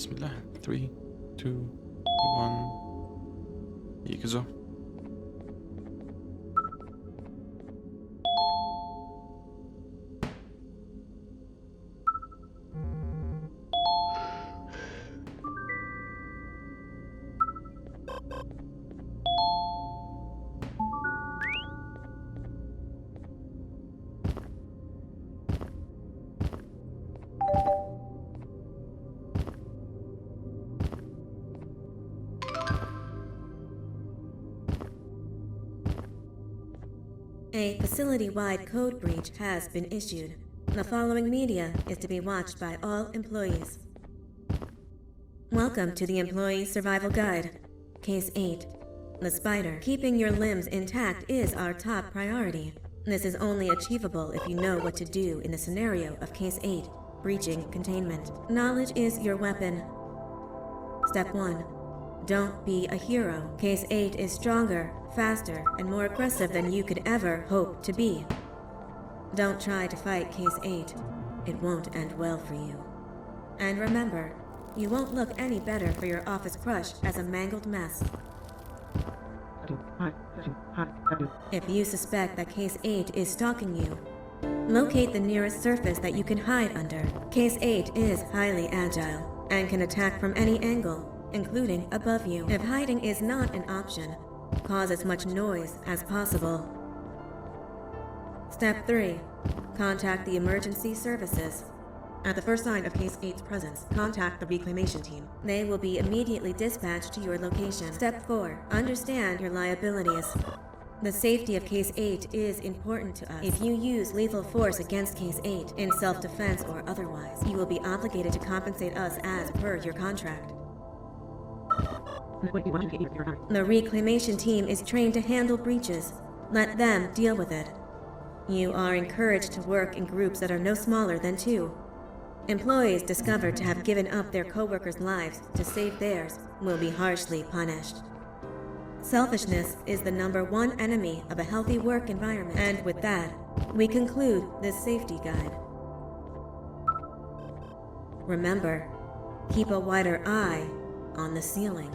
Bismillah. 3, 2, 1. Ikke så. A facility-wide code breach has been issued. The following media is to be watched by all employees. Welcome to the Employee Survival Guide. Case 8. The spider. Keeping your limbs intact is our top priority. This is only achievable if you know what to do in the scenario of Case 8, breaching containment. Knowledge is your weapon. Step 1. Don't be a hero. Case 8 is stronger, faster, and more aggressive than you could ever hope to be. Don't try to fight Case 8. It won't end well for you. And remember, you won't look any better for your office crush as a mangled mess. If you suspect that Case 8 is stalking you, locate the nearest surface that you can hide under. Case 8 is highly agile and can attack from any angle, including above you. If hiding is not an option, cause as much noise as possible. Step 3. Contact the emergency services. At the first sign of Case 8's presence, contact the Reclamation team. They will be immediately dispatched to your location. Step 4. Understand your liabilities. The safety of Case 8 is important to us. If you use lethal force against Case 8, in self-defense or otherwise, you will be obligated to compensate us as per your contract. The Reclamation team is trained to handle breaches. Let them deal with it. You are encouraged to work in groups that are no smaller than 2. Employees discovered to have given up their co-workers' lives to save theirs will be harshly punished. Selfishness is the #1 enemy of a healthy work environment. And with that, we conclude this safety guide. Remember, keep a wider eye on the ceiling.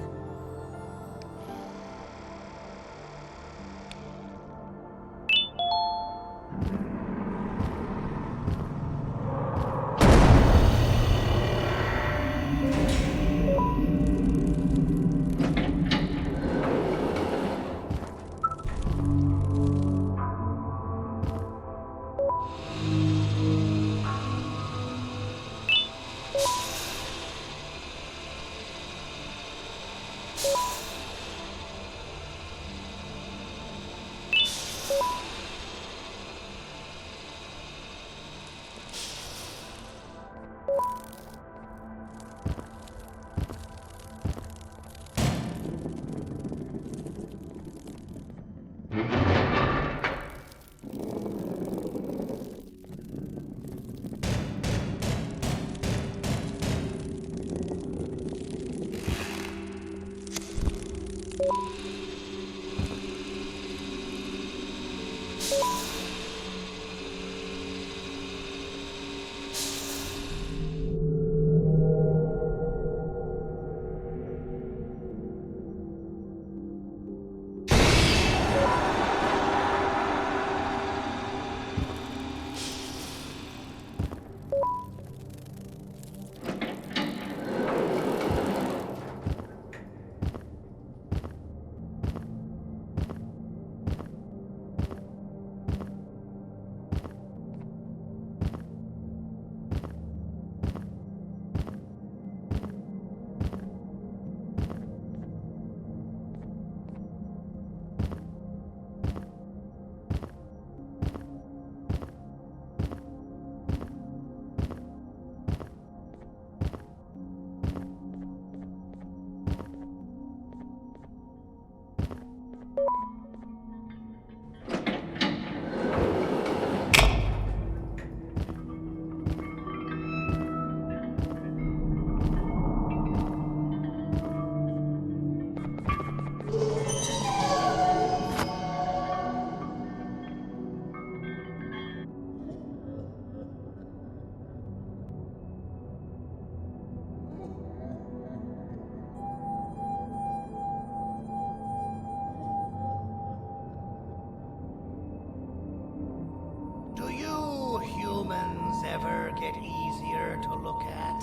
ever get easier to look at?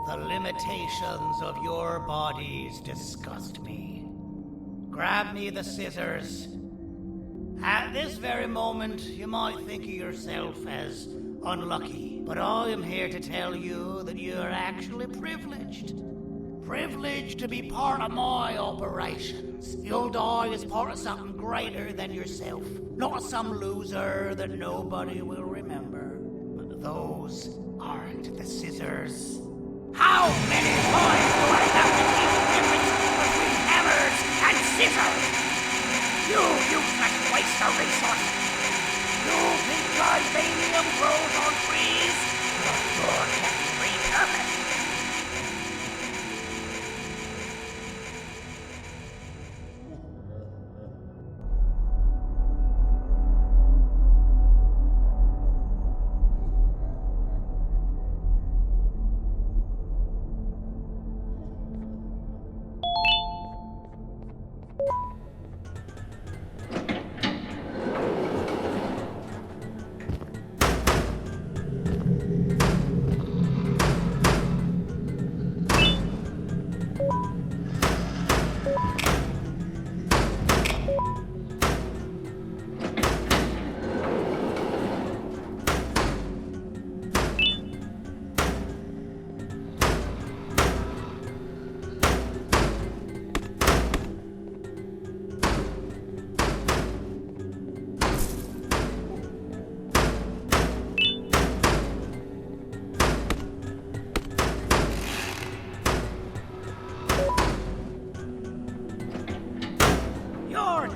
The limitations of your bodies disgust me. Grab me the scissors. At this very moment, you might think of yourself as unlucky, but I am here to tell you that you are actually privileged. Privileged to be part of my operations. You'll die as part of something greater than yourself, not some loser that nobody will remember. But those aren't the scissors. How many times do I have to teach the difference between hammers and scissors? You useless waste of resources! You think Titanium grows on trees? Your sword can be repurposed.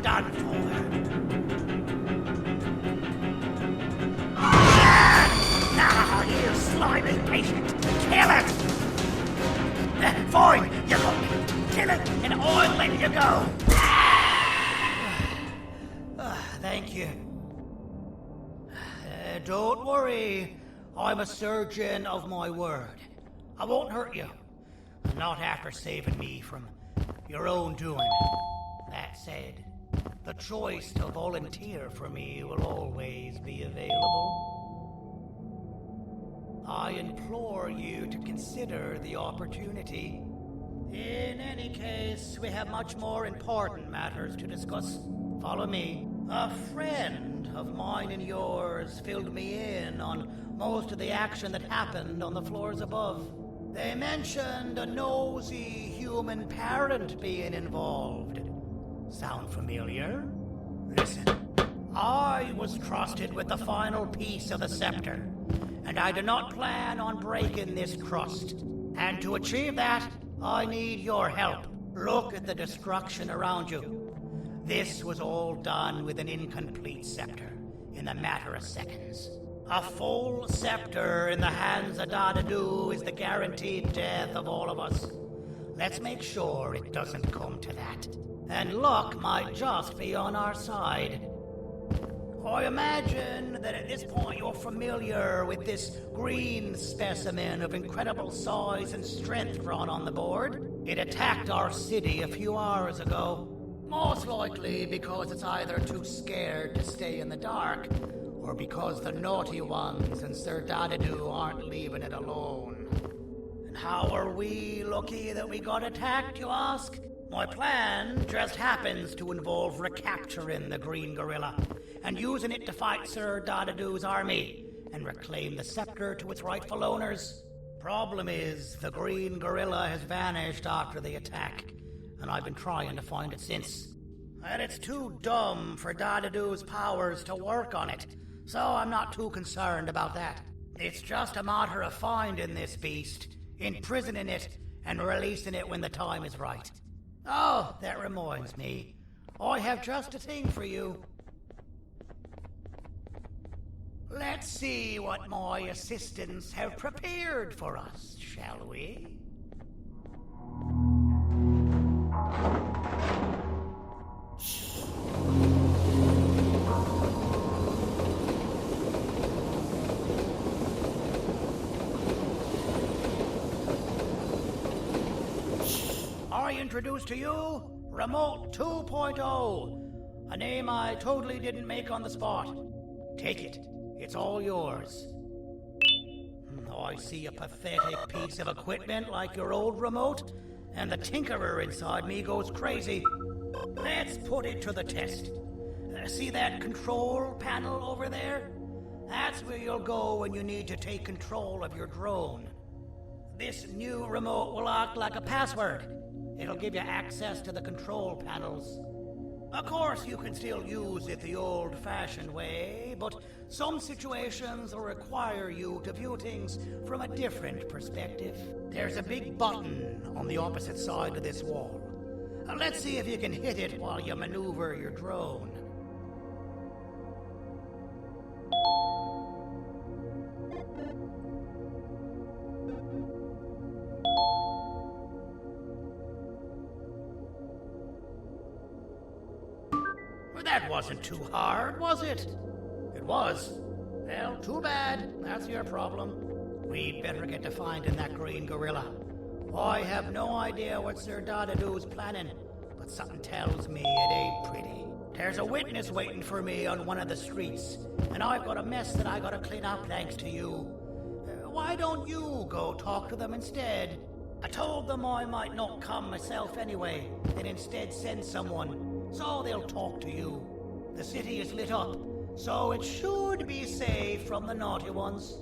Done for. Now, you slimy patient, kill it! Fine, you got me. Kill it, and I'll let you go. Thank you. Don't worry, I'm a surgeon of my word. I won't hurt you. Not after saving me from your own doing. That said, the choice to volunteer for me will always be available. I implore you to consider the opportunity. In any case, we have much more important matters to discuss. Follow me. A friend of mine and yours filled me in on most of the action that happened on the floors above. They mentioned a nosy human parent being involved. Sound familiar? Listen, I was trusted with the final piece of the scepter, and I do not plan on breaking this trust. And to achieve that, I need your help. Look at the destruction around you. This was all done with an incomplete scepter, in a matter of seconds. A full scepter in the hands of Dadoo is the guaranteed death of all of us. Let's make sure it doesn't come to that. And luck might just be on our side. I imagine that at this point you're familiar with this green specimen of incredible size and strength drawn on the board. It attacked our city a few hours ago. Most likely because it's either too scared to stay in the dark, or because the naughty ones and Sir Dadoo aren't leaving it alone. And how are we lucky that we got attacked, you ask? My plan just happens to involve recapturing the green gorilla and using it to fight Sir Dadoo's army and reclaim the scepter to its rightful owners. Problem is, the green gorilla has vanished after the attack, and I've been trying to find it since. And it's too dumb for Dadoo's powers to work on it, so I'm not too concerned about that. It's just a matter of finding this beast, imprisoning it, and releasing it when the time is right. Oh, that reminds me. I have just a thing for you. Let's see what my assistants have prepared for us, shall we? I introduce to you Remote 2.0, a name I totally didn't make on the spot. Take it. It's all yours. I see a pathetic piece of equipment like your old remote, and the tinkerer inside me goes crazy. Let's put it to the test. See that control panel over there? That's where you'll go when you need to take control of your drone. This new remote will act like a password. It'll give you access to the control panels. Of course, you can still use it the old-fashioned way, but some situations will require you to view things from a different perspective. There's a big button on the opposite side of this wall. Let's see if you can hit it while you maneuver your drone. That wasn't too hard, was it? It was. Well, too bad. That's your problem. We'd better get to finding that green gorilla. I have no idea what Sir Dadoo's planning, but something tells me it ain't pretty. There's a witness waiting for me on one of the streets, and I've got a mess that I gotta clean up thanks to you. Why don't you go talk to them instead? I told them I might not come myself anyway, and instead send someone. So they'll talk to you. The city is lit up, so it should be safe from the naughty ones.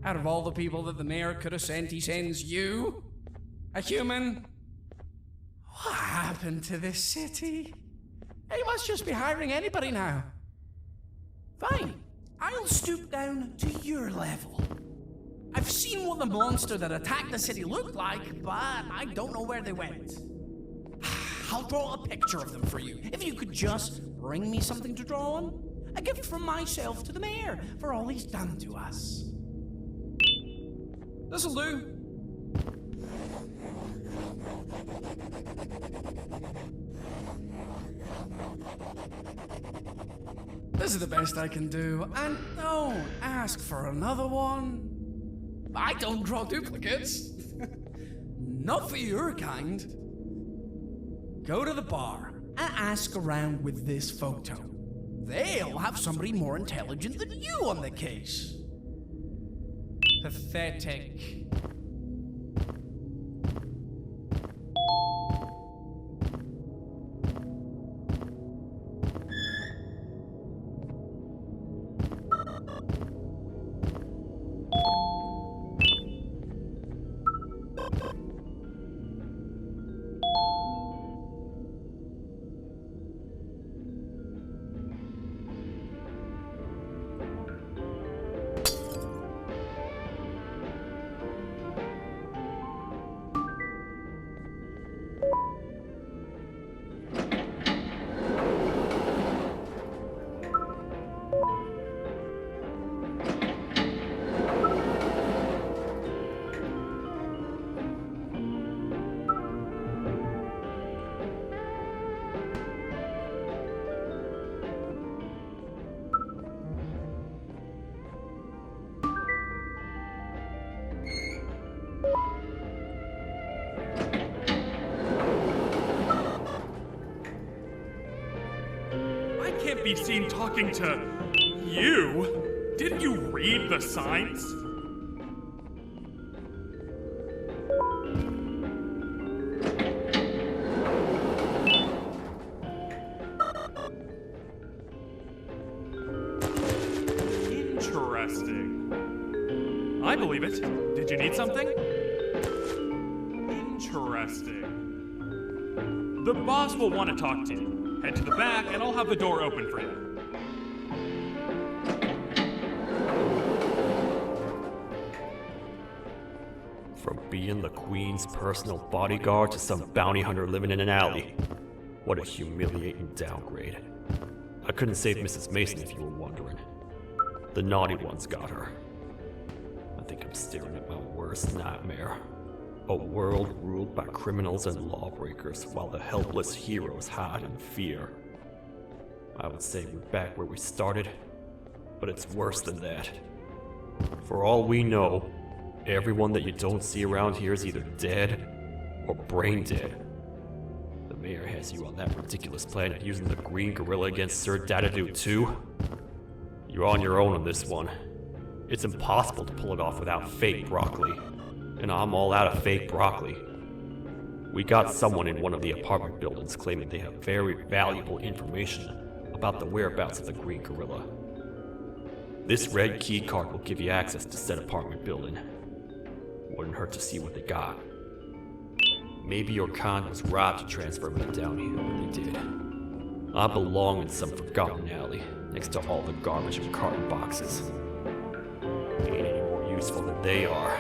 Out of all the people that the mayor could have sent, he sends you? A human? What happened to this city? He must just be hiring anybody now. Fine, I'll stoop down to your level. I've seen what the monster that attacked the city looked like, but I don't know where they went. I'll draw a picture of them for you, if you could just bring me something to draw on. A gift from myself to the mayor for all he's done to us. This'll do. This is the best I can do, and don't ask for another one. I don't draw duplicates. Not for your kind. Go to the bar and ask around with this photo. They'll have somebody more intelligent than you on the case. Pathetic. Can't be seen talking to you. Didn't you read the signs? Interesting. I believe it. Did you need something? Interesting. The boss will want to talk to you. Head to the back, and I'll have the door open for you. From being the Queen's personal bodyguard to some bounty hunter living in an alley. What a humiliating downgrade. I couldn't save Mrs. Mason if you were wondering. The naughty ones got her. I think I'm staring at my worst nightmare. A world ruled by criminals and lawbreakers while the helpless heroes hide in fear. I would say we're back where we started, but it's worse than that. For all we know, everyone that you don't see around here is either dead or brain dead. The mayor has you on that ridiculous planet using the green gorilla against Sir Dadoo too. You're on your own on this one. It's impossible to pull it off without fake broccoli. And I'm all out of fake broccoli. We got someone in one of the apartment buildings claiming they have very valuable information about the whereabouts of the green gorilla. This red key card will give you access to said apartment building. Wouldn't hurt to see what they got. Maybe your con was robbed to transfer me down here when they did. I belong in some forgotten alley next to all the garbage and carton boxes. Ain't any more useful than they are.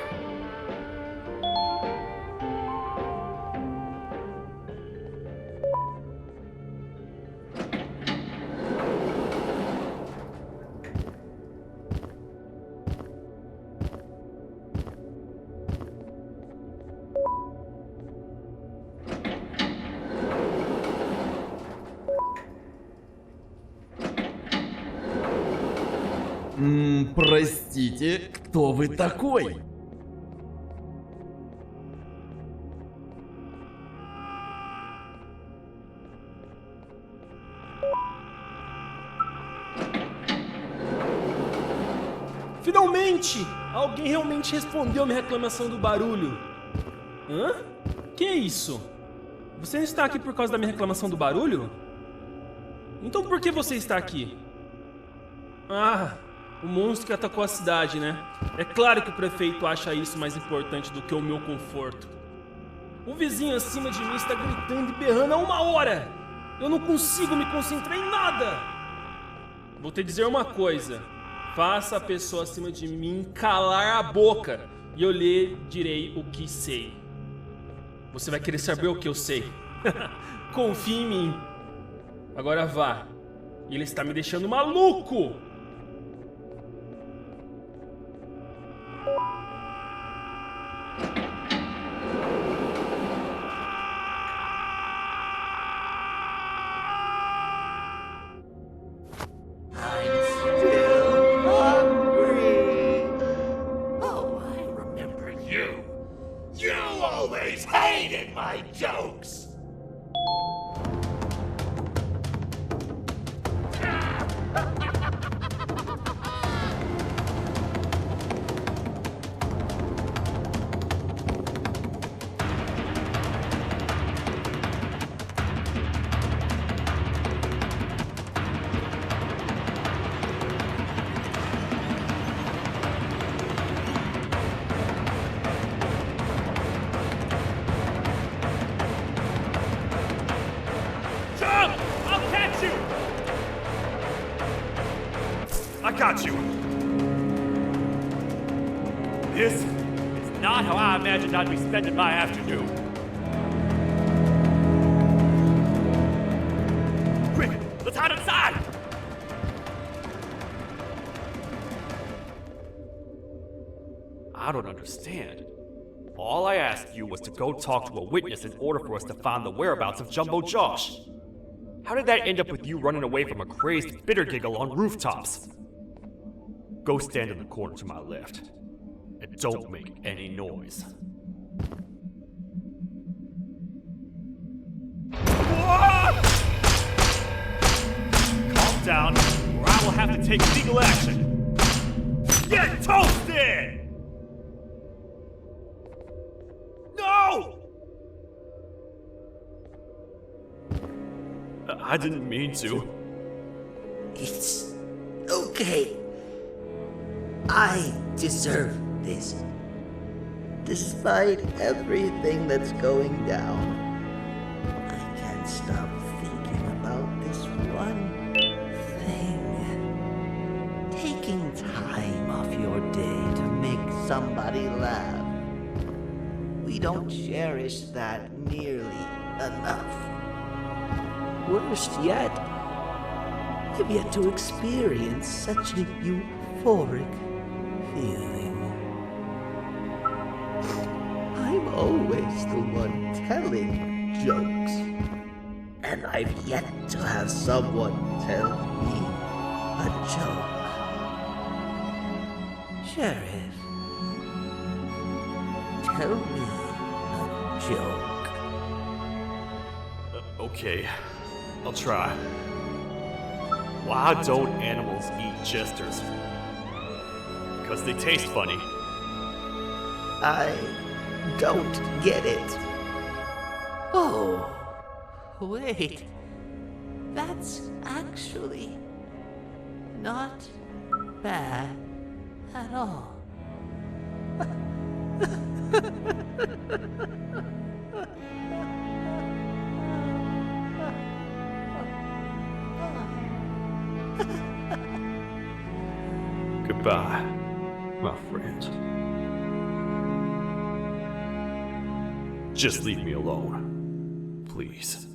Простите, кто вы такой? Finalmente! Alguém realmente respondeu minha reclamação do barulho. Hã? Que é isso? Você não está aqui por causa da minha reclamação do barulho? Então por que você está aqui? Ah, o monstro que atacou a cidade, né? É claro que o prefeito acha isso mais importante do que o meu conforto. O vizinho acima de mim está gritando e berrando há 1 hora! Eu não consigo me concentrar em nada! Vou te dizer uma coisa. Faça a pessoa acima de mim calar a boca e eu lhe direi o que sei. Você vai querer saber o que eu sei. Confie em mim. Agora vá. Ele está me deixando maluco! I got you. This is not how I imagined I'd be spending my afternoon. Quick, let's hide inside! I don't understand. All I asked you was to go talk to a witness in order for us to find the whereabouts of Jumbo Josh. How did that end up with you running away from a crazed bitter giggle on rooftops? Go stand in the corner to my left. And don't make any noise. What? Calm down, or I will have to take legal action. Get toasted! No! I didn't mean to. It's okay. I deserve this. Despite everything that's going down, I can't stop thinking about this one thing. Taking time off your day to make somebody laugh. We don't cherish that nearly enough. Worst yet, I've yet to experience such a euphoric feeling. I'm always the one telling jokes, and I've yet to have someone tell me a joke. Sheriff, tell me a joke. Okay, I'll try. Why don't animals eat jesters? Because they taste funny. I don't get it. Oh, wait. That's actually not bad at all. Goodbye, my friend. Just leave me alone, please.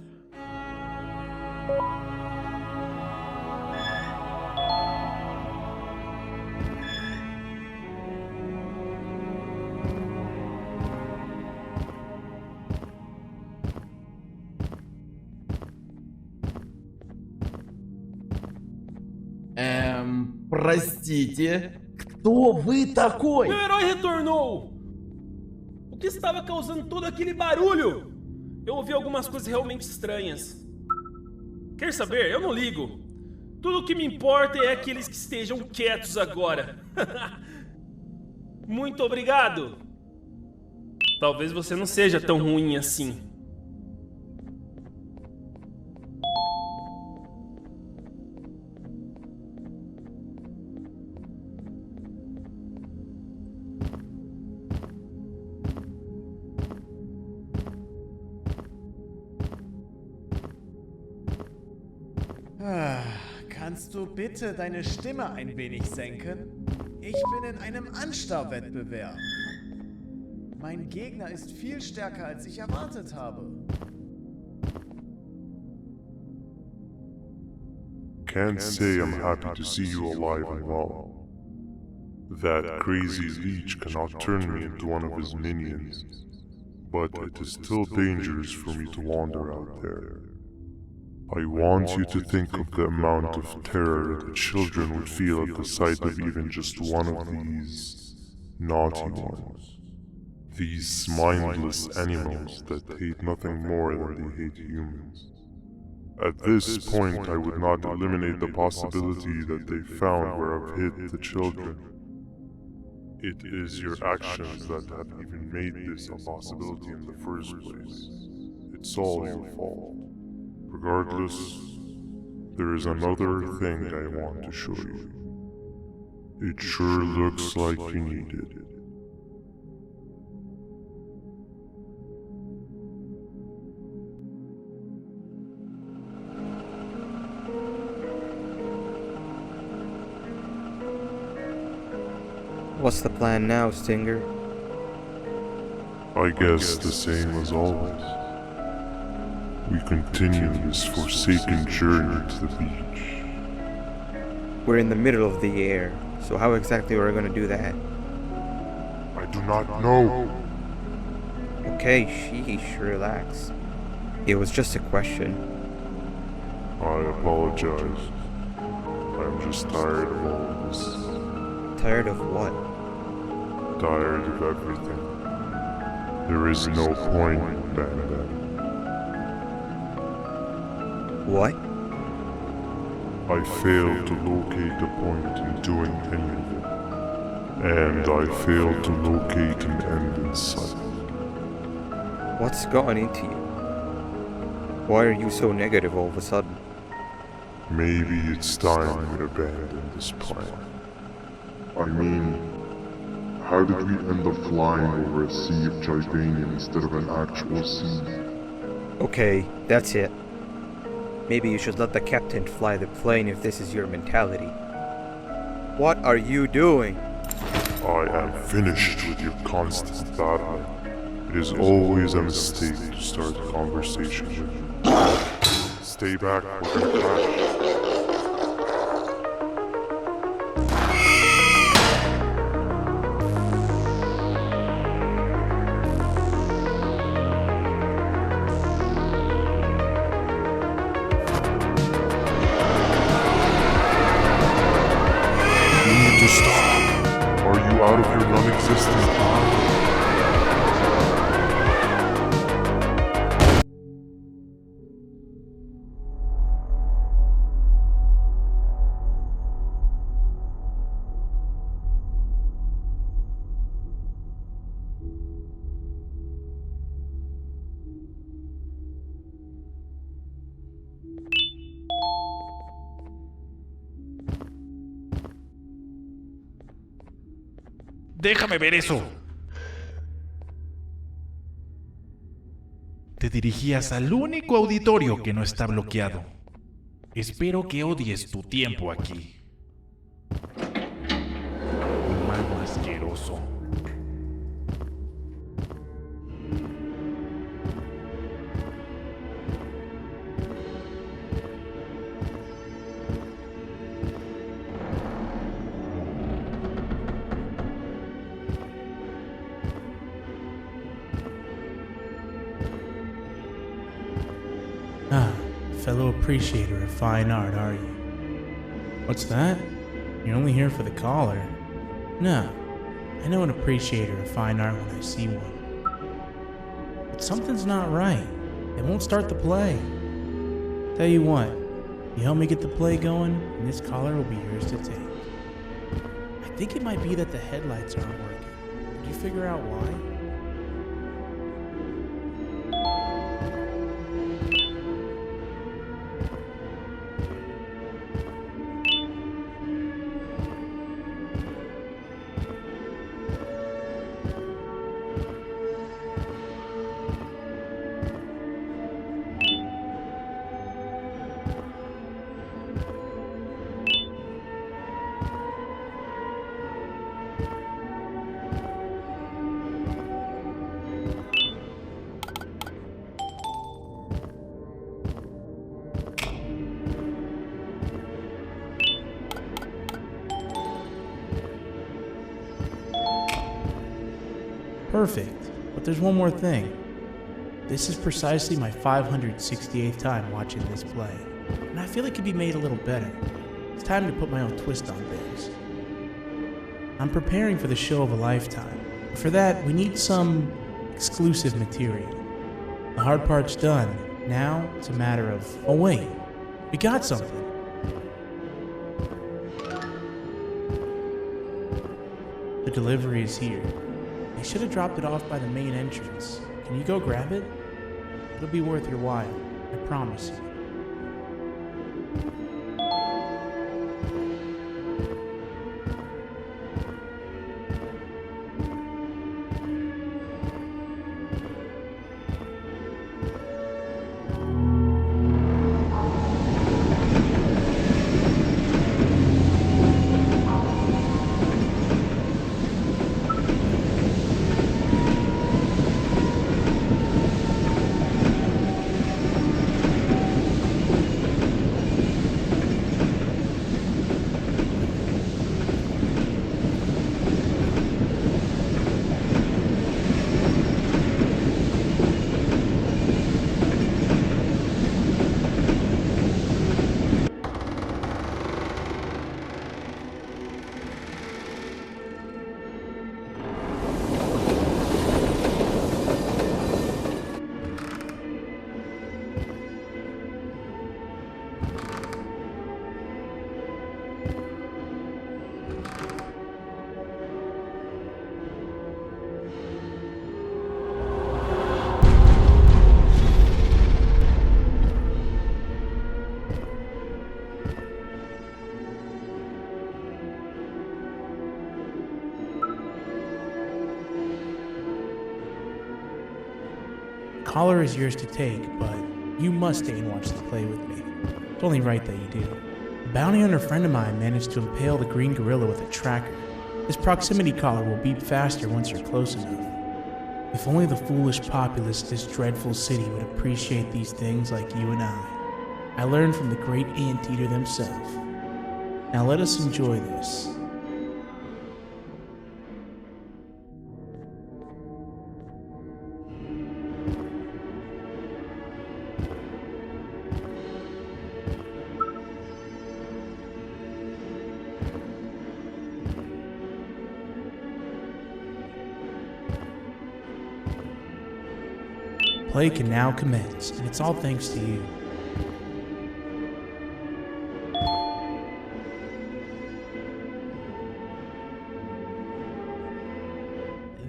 Простите, кто вы такой? Meu herói retornou! O que estava causando todo aquele barulho? Eu ouvi algumas coisas realmente estranhas. Quer saber? Eu não ligo. Tudo o que me importa é que eles estejam quietos agora. Muito obrigado. Talvez você não seja tão ruim assim. Kannst du bitte deine Stimme ein wenig senken? Ich bin in einem Anstarrwettbewerb. Mein Gegner ist viel stärker, als ich erwartet habe. Can't say I'm happy to see you alive and well. That crazy leech cannot turn me into one of his minions, but it is still dangerous for me to wander out there. I want you to think of the amount of terror that children would feel at the sight of even just one of these naughty ones. These mindless animals that hate nothing more than they hate humans. At this point, I would not eliminate the possibility that they found where I've hid the children. It is your actions that have even made this a possibility in the first place. It's all your fault. Regardless, there is another thing I want to show you. It sure looks like you need it. What's the plan now, Stinger? I guess the same as always. We continue this forsaken journey to the beach. We're in the middle of the air, so how exactly are we going to do that? I do not know. Okay, sheesh, relax. It was just a question. I apologize. I'm just tired of all of this. Tired of what? Tired of everything. There is no point, Banban. What? I failed to locate a point in doing anything. And I failed to locate an end in sight. What's gotten into you? Why are you so negative all of a sudden? Maybe it's time we abandon this plan. I mean, how did we end up flying over a sea of Jivanium instead of an actual sea? Okay, that's it. Maybe you should let the captain fly the plane if this is your mentality. What are you doing? I am finished with your constant battling. It is always a mistake to start a conversation with you. Stay back, we're gonna crash. resistant power. Déjame ver eso. Te dirigías al único auditorio que no está bloqueado. Espero que odies tu tiempo aquí. Humano asqueroso. Ah, fellow appreciator of fine art, are you? What's that? You're only here for the collar? No, I know an appreciator of fine art when I see one. But something's not right. They won't start the play. Tell you what, you help me get the play going, and this collar will be yours to take. I think it might be that the headlights aren't working. Did you figure out why? Perfect. But there's one more thing. This is precisely my 568th time watching this play, and I feel it could be made a little better. It's time to put my own twist on things. I'm preparing for the show of a lifetime. For that, we need some exclusive material. The hard part's done. Now, it's a matter of, oh wait, we got something. The delivery is here. They should have dropped it off by the main entrance. Can you go grab it? It'll be worth your while, I promise you. Collar is yours to take, but you must stay and watch the play with me. It's only right that you do. A bounty hunter friend of mine managed to impale the green gorilla with a tracker. This proximity collar will beep faster once you're close enough. If only the foolish populace of this dreadful city would appreciate these things like you and I learned from the great anteater themselves. Now let us enjoy this. play can now commence, and it's all thanks to you.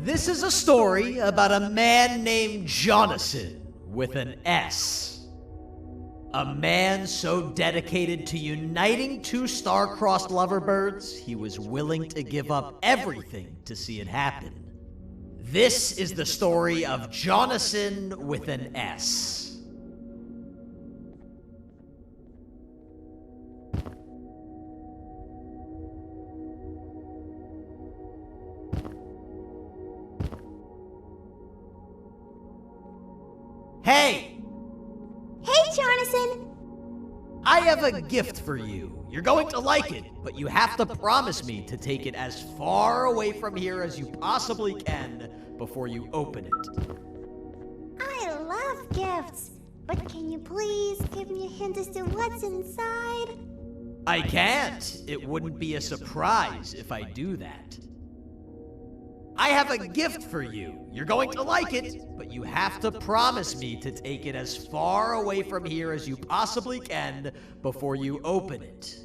This is a story about a man named Jonathan with an S. A man so dedicated to uniting two star-crossed loverbirds, he was willing to give up everything to see it happen. This is the story of Jonathan with an S. Hey! Hey, Jonathan! I have a gift for you. You're going to like it, but you have to promise me to take it as far away from here as you possibly can before you open it. I love gifts, but can you please give me a hint as to what's inside? I can't. It wouldn't be a surprise if I do that. I have a gift for you. You're going to like it, but you have to promise me to take it as far away from here as you possibly can before you open it.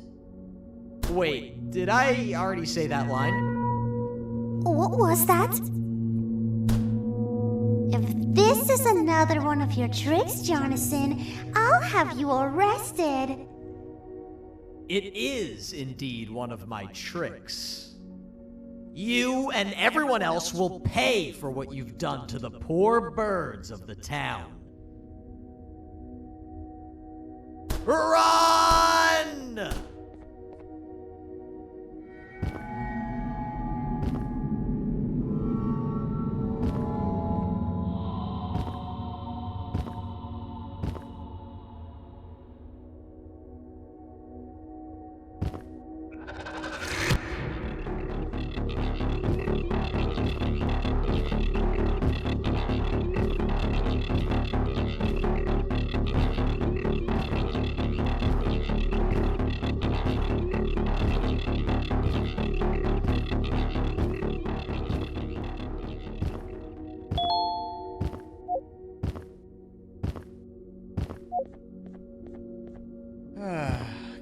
Wait, did I already say that line? What was that? If this is another one of your tricks, Jonathan, I'll have you arrested. It is indeed one of my tricks. You and everyone else will pay for what you've done to the poor birds of the town. Run!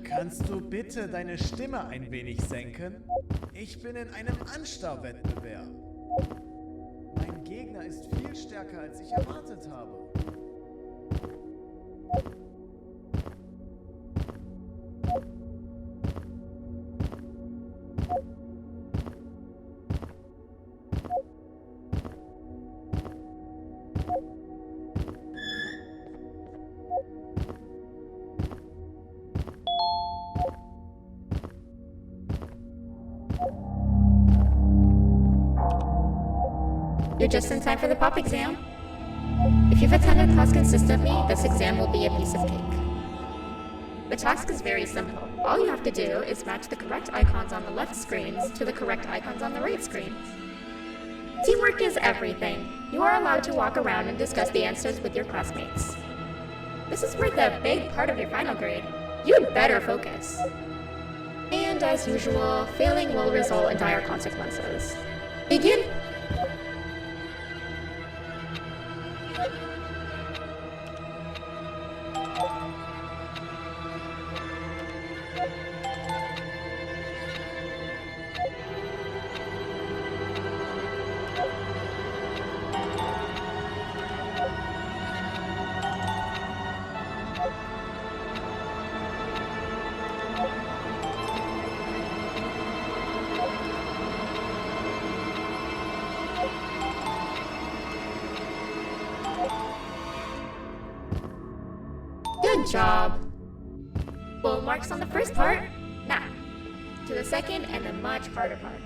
Kannst du bitte deine Stimme ein wenig senken? Ich bin in einem Anstarrwettbewerb. Mein Gegner ist viel stärker, als ich erwartet habe. You're just in time for the pop exam. If you've attended class consistently, this exam will be a piece of cake. The task is very simple. All you have to do is match the correct icons on the left screens to the correct icons on the right screens. Teamwork is everything. You are allowed to walk around and discuss the answers with your classmates. This is worth a big part of your final grade. You'd better focus. And as usual, failing will result in dire consequences. Begin. Good job. Full marks on the first part. Now, to the second and the much harder part.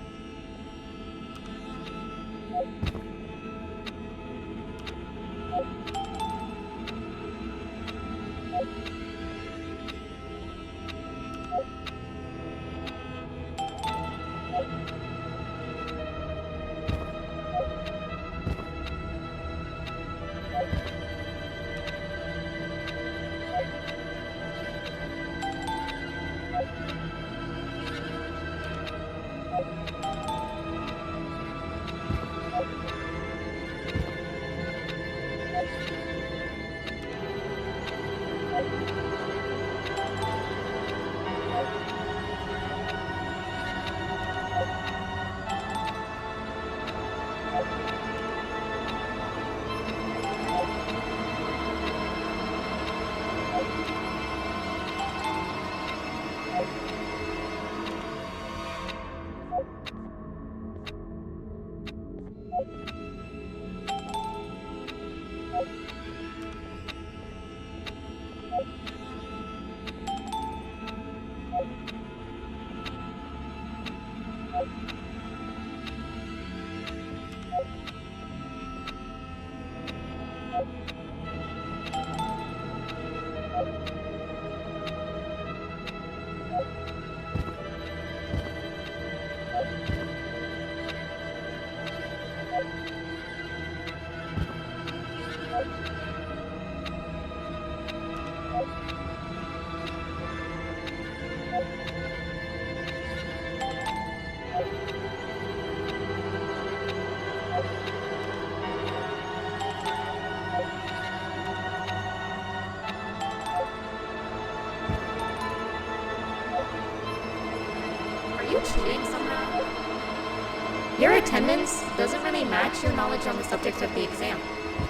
Are you cheating somehow? Your attendance doesn't really match your knowledge on the subject of the exam.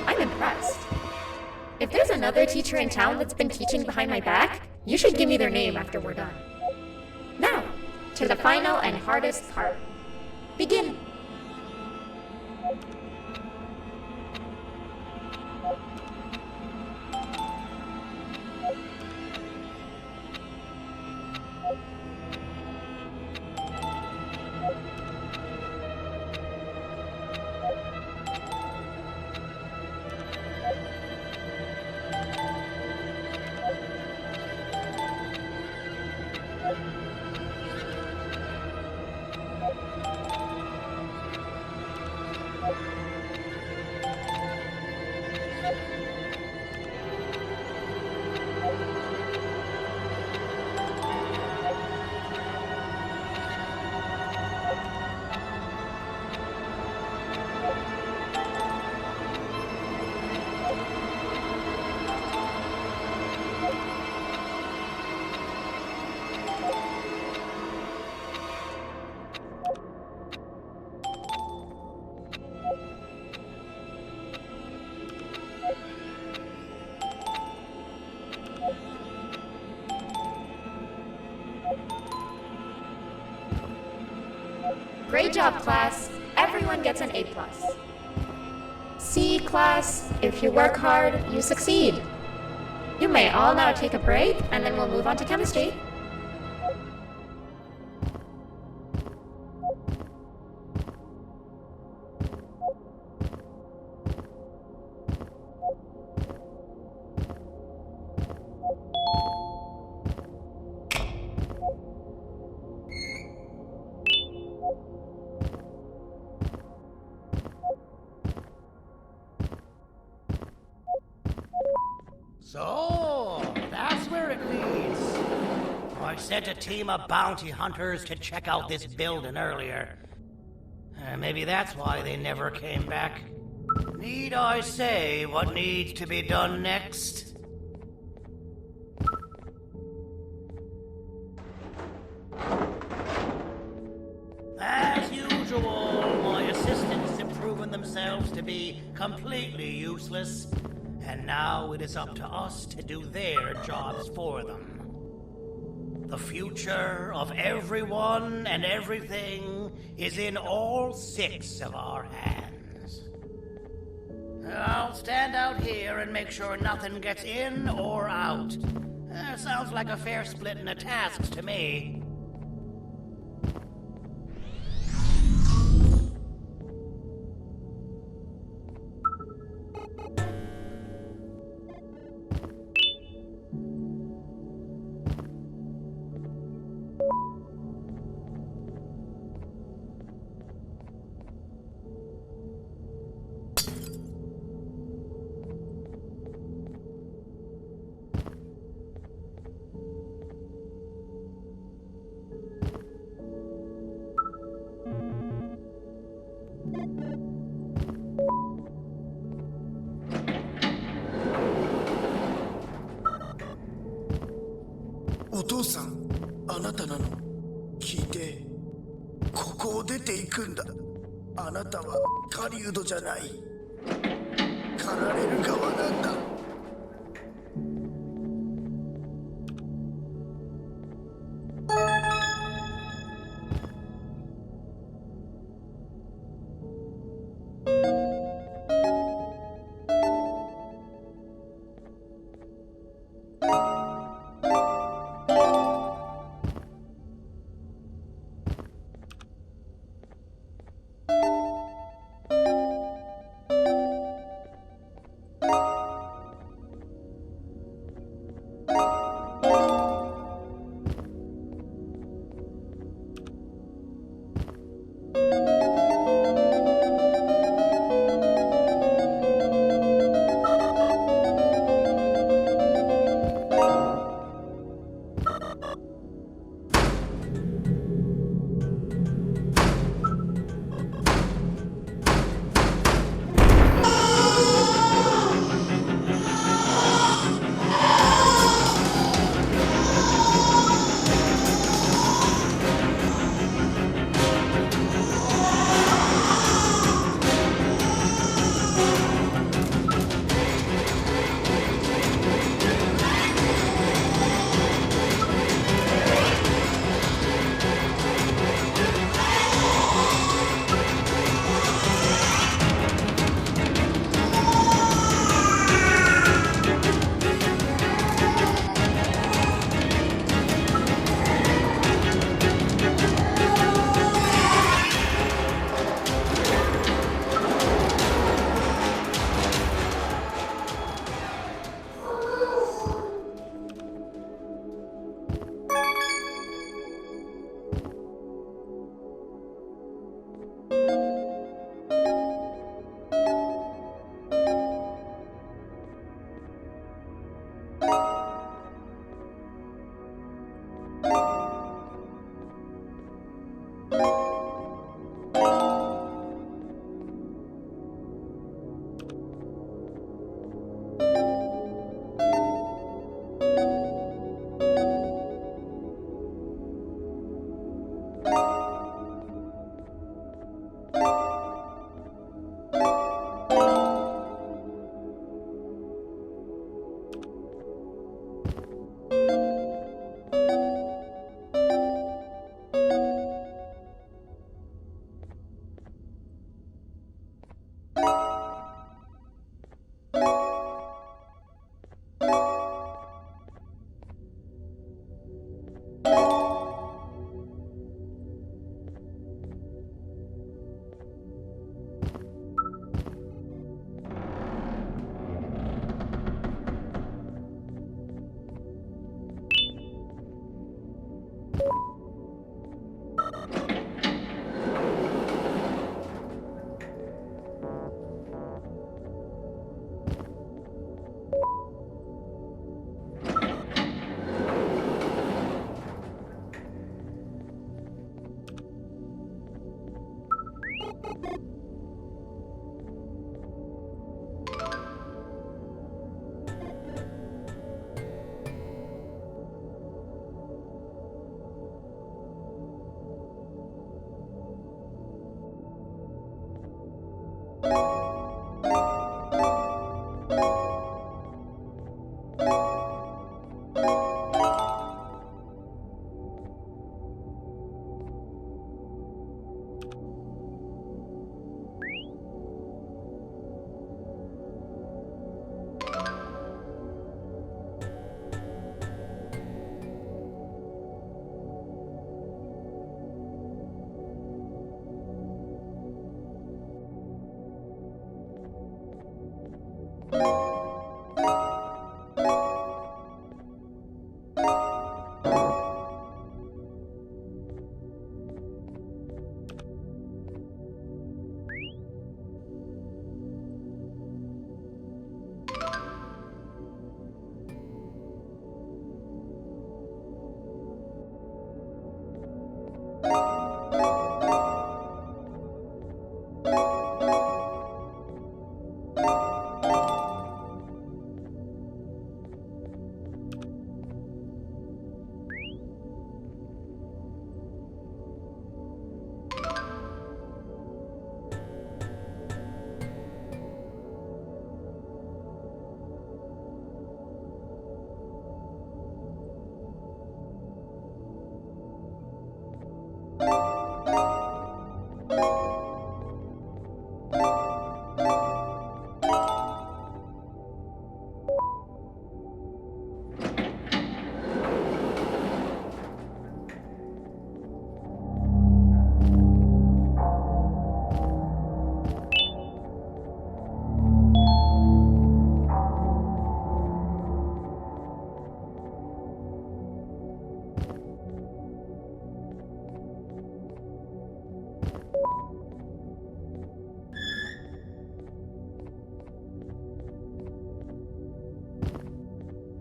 I'm impressed. If there's another teacher in town that's been teaching behind my back, you should give me their name after we're done. Now, to the final and hardest part. Begin. Great job, class. Everyone gets an A+. C, class, if you work hard, you succeed. You may all now take a break, and then we'll move on to chemistry. So, that's where it leads. I sent a team of bounty hunters to check out this building earlier. Maybe that's why they never came back. Need I say what needs to be done next? As usual, my assistants have proven themselves to be completely useless. And now it is up to us to do their jobs for them. The future of everyone and everything is in all 6 of our hands. I'll stand out here and make sure nothing gets in or out. Sounds like a fair splitting of tasks to me.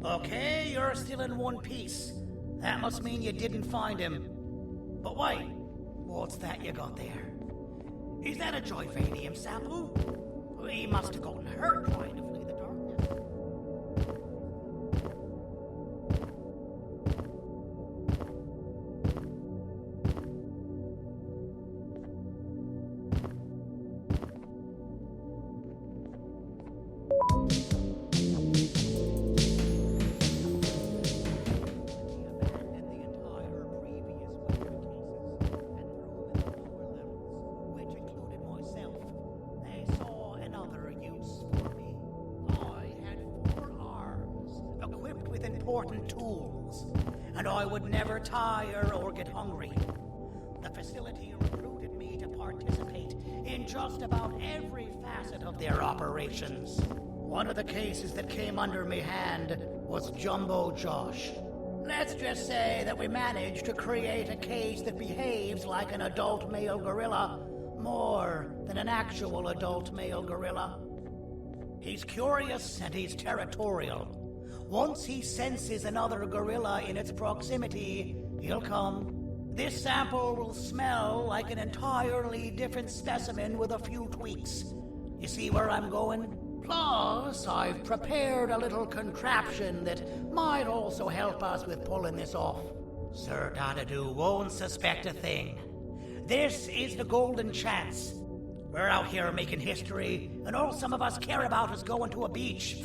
Okay, you're still in one piece. That must mean you didn't find him. But wait, what's that you got there? Is that a joyvanium sample? He must have gotten hurt trying to flee the darkness. Important tools, and I would never tire or get hungry. The facility recruited me to participate in just about every facet of their operations. One of the cases that came under me hand was Jumbo Josh. Let's just say that we managed to create a case that behaves like an adult male gorilla more than an actual adult male gorilla. He's curious and he's territorial. Once he senses another gorilla in its proximity, he'll come. This sample will smell like an entirely different specimen with a few tweaks. You see where I'm going? Plus, I've prepared a little contraption that might also help us with pulling this off. Sir Dadoo won't suspect a thing. This is the golden chance. We're out here making history, and all some of us care about is going to a beach.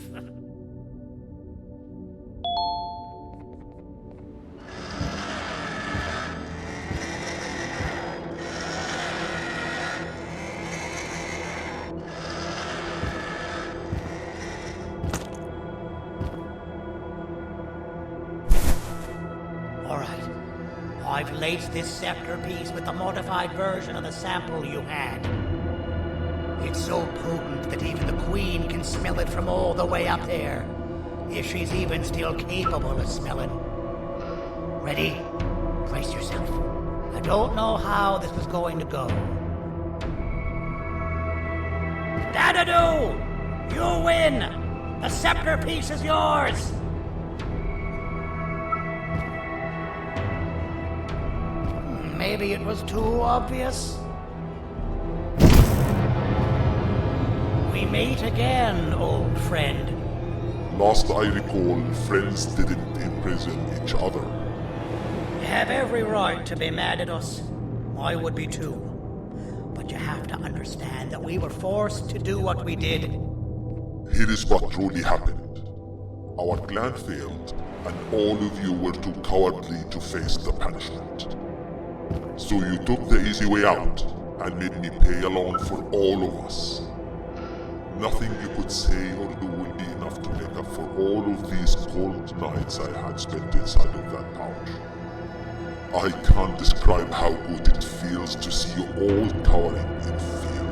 Alright. I've laced this scepter piece with the modified version of the sample you had. It's so potent that even the Queen can smell it from all the way up there. If she's even still capable of smelling. Ready? Brace yourself. I don't know how this is going to go. Dadoo! You win! The scepter piece is yours! Maybe it was too obvious. We meet again, old friend. Last I recall, friends didn't imprison each other. You have every right to be mad at us. I would be too. But you have to understand that we were forced to do what we did. Here is what truly happened. Our clan failed, and all of you were too cowardly to face the punishment. So you took the easy way out, and made me pay along for all of us. Nothing you could say or do will be enough to make up for all of these cold nights I had spent inside of that pouch. I can't describe how good it feels to see you all cowering in fear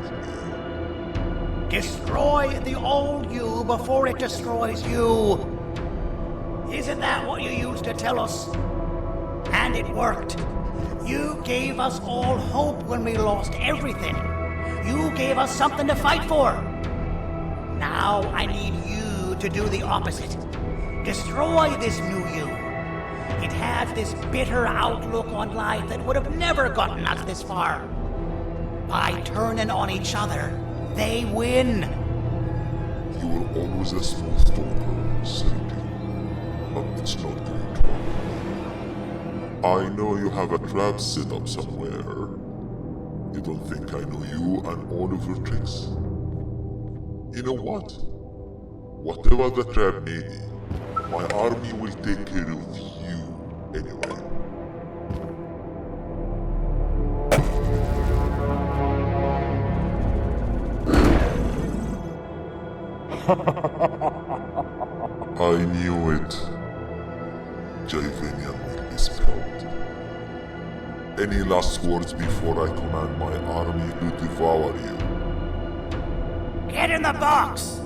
here. Destroy the old you before it destroys you. Isn't that what you used to tell us? And it worked. You gave us all hope when we lost everything. You gave us something to fight for. Now I need you to do the opposite. Destroy this new you. It has this bitter outlook on life that would have never gotten us this far. By turning on each other, they win. You were always a smooth talker, Sergey. But it's not going to work. I know you have a trap set up somewhere. You don't think I know you and all of your tricks? You know what? Whatever the trap may be, my army will take care of you anyway. I knew it. Javanian will be spelled. Any last words before I command my army to devour you? Get in the box!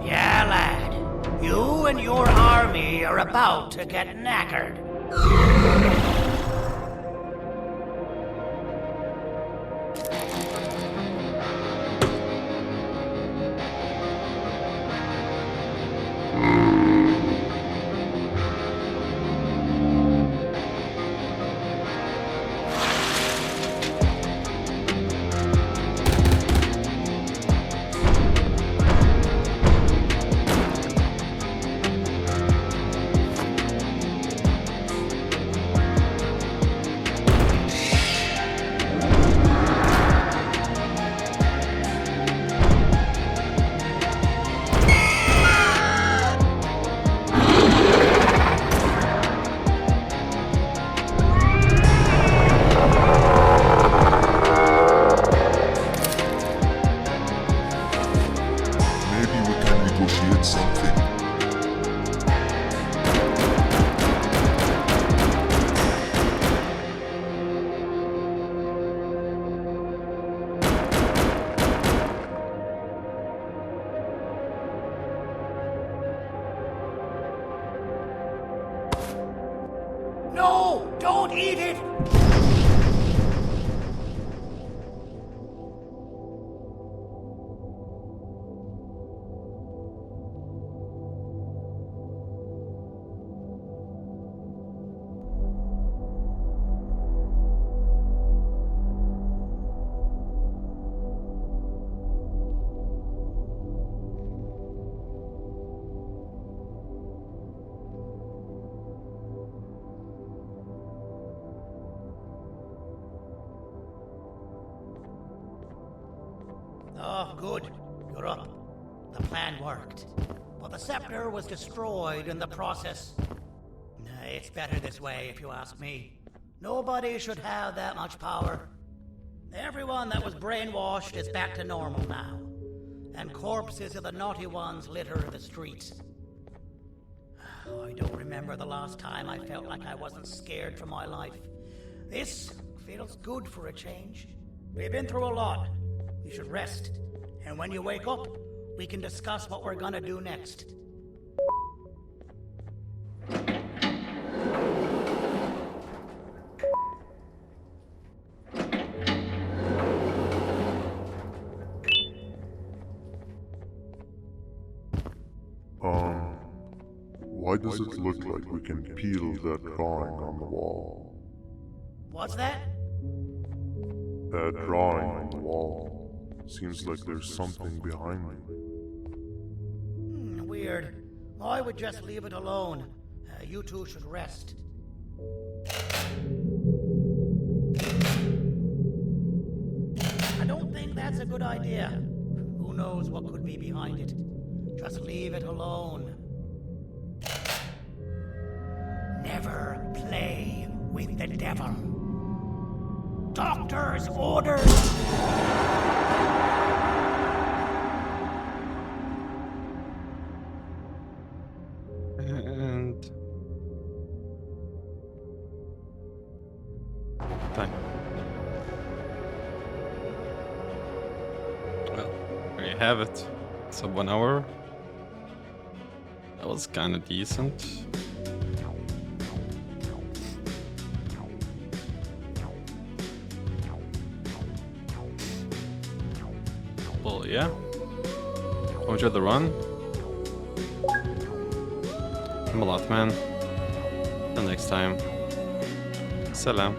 Yeah, lad. You and your army are about to get knackered. No! Don't eat it! Oh, good. You're up. The plan worked. But the scepter was destroyed in the process. It's better this way, if you ask me. Nobody should have that much power. Everyone that was brainwashed is back to normal now. And corpses of the naughty ones litter the streets. I don't remember the last time I felt like I wasn't scared for my life. This feels good for a change. We've been through a lot. You should rest. And when you wake up, we can discuss what we're gonna do next. Why does it look like we can peel that drawing on the wall? What's that? That drawing on the wall. Seems like there's something behind it. Weird. I would just leave it alone. You two should rest. I don't think that's a good idea. Who knows what could be behind it? Just leave it alone. Never play with the devil. Doctor's orders! And... time. Well, there you have it. So 1 hour. That was kinda decent. Well, yeah. Enjoy the run. I'm a lot, man. Till next time. Salam.